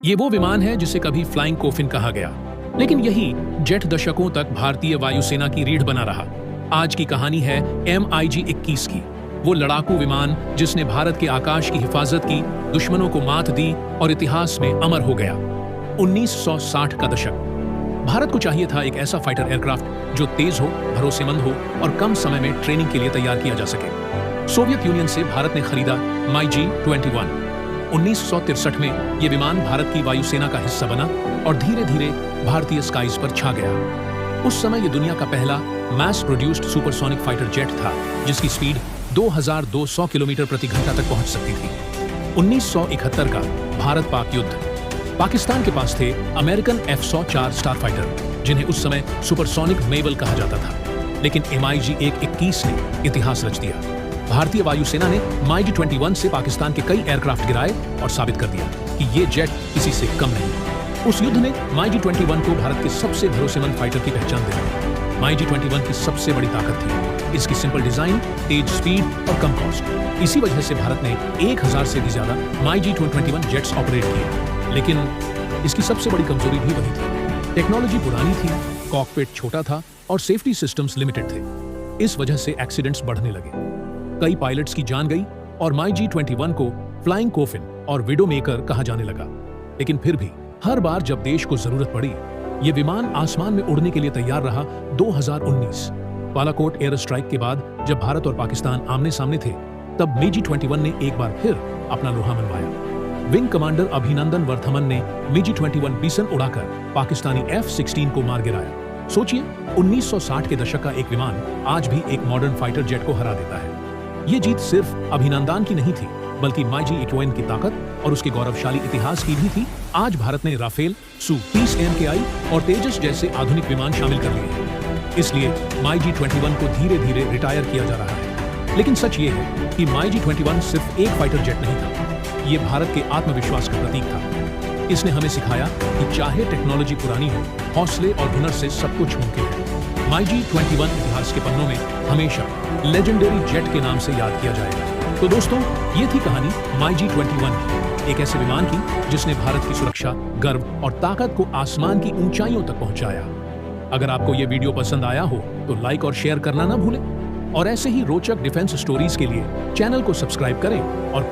ये वो विमान है जिसे कभी फ्लाइंग कोफिन कहा गया, लेकिन यही जेट दशकों तक भारतीय वायुसेना की रीढ़ बना रहा। आज की कहानी है MiG-21 की, वो लड़ाकू विमान जिसने भारत के आकाश की हिफाजत की, दुश्मनों को मात दी और इतिहास में अमर हो गया। 1960 का दशक। भारत को चाहिए था एक ऐसा फाइटर एयरक्राफ्ट जो तेज हो, भरोसेमंद हो और कम समय में ट्रेनिंग के लिए तैयार किया जा सके। सोवियत यूनियन से भारत ने खरीदा MiG-21। 1963 में ये विमान भारत की वायुसेना का हिस्सा बना और धीरे धीरे भारतीय स्काईज पर छा गया। उस समय ये दुनिया का पहला mass produced supersonic fighter jet था, जिसकी स्पीड 2200 किलोमीटर प्रति घंटा तक पहुंच सकती थी। 1971 का भारत पाक युद्ध। पाकिस्तान के पास थे अमेरिकन F-104 स्टार फाइटर, जिन्हें उस समय सुपरसोनिक मेबल कहा जाता था, लेकिन MiG-21 ने इतिहास रच दिया। भारतीय वायुसेना ने MiG-21 से पाकिस्तान के कई एयरक्राफ्ट गिराए और साबित कर दिया कि ये जेट किसी से कम नहीं। उस युद्ध ने MiG-21 को भारत के सबसे भरोसेमंद फाइटर की पहचान दिलाई। MiG-21 की सबसे बड़ी ताकत थी इसकी सिंपल डिजाइन, तेज स्पीड और कम कॉस्ट। इसी वजह से भारत ने 1000 से भी ज्यादा MiG-21 जेट्स ऑपरेट किए, लेकिन इसकी सबसे बड़ी कमजोरी भी वही थी। टेक्नोलॉजी पुरानी थी, कॉकपिट छोटा था और सेफ्टी सिस्टम्स लिमिटेड थे। इस वजह से एक्सीडेंट्स बढ़ने लगे, कई पायलट्स की जान गई और MiG-21 को फ्लाइंग कोफिन और विडो मेकर कहा जाने लगा। लेकिन फिर भी हर बार जब देश को जरूरत पड़ी, ये विमान आसमान में उड़ने के लिए तैयार रहा। 2019 बालाकोट एयर स्ट्राइक के बाद जब भारत और पाकिस्तान आमने सामने थे, तब MiG-21 ने एक बार फिर अपना लोहा मनवाया। विंग कमांडर अभिनंदन वर्धमन ने MiG-21 बीसन उड़ाकर पाकिस्तानी F-16 को मार गिराया। सोचिए, 1960 के दशक का एक विमान आज भी एक मॉडर्न फाइटर जेट को हरा देता है। ये जीत सिर्फ अभिनंदन की नहीं थी, बल्कि MiG-21 की ताकत और उसके गौरवशाली इतिहास की भी थी। आज भारत ने राफेल, Su-30 MKI और तेजस जैसे आधुनिक विमान शामिल कर लिए हैं। इसलिए MiG-21 को धीरे धीरे रिटायर किया जा रहा है। लेकिन सच ये है कि MiG-21 सिर्फ एक फाइटर जेट नहीं था, ये भारत के आत्मविश्वास का प्रतीक था। इसने हमें सिखाया कि चाहे टेक्नोलॉजी पुरानी हो, हौसले और हुनर से सब कुछ मुमकिन है। MiG-21 इतिहास के पन्नों में हमेशा लेजेंडरी जेट के नाम से याद किया जाएगा। तो दोस्तों, ये थी कहानी MiG-21 की, एक ऐसे विमान की जिसने भारत की सुरक्षा, गर्व और ताकत को आसमान की ऊंचाइयों तक पहुंचाया। अगर आपको ये वीडियो पसंद आया हो तो लाइक और शेयर करना ना भूलें और ऐसे ही रोचक डिफेंस स्टोरीज के लिए चैनल को सब्सक्राइब करें और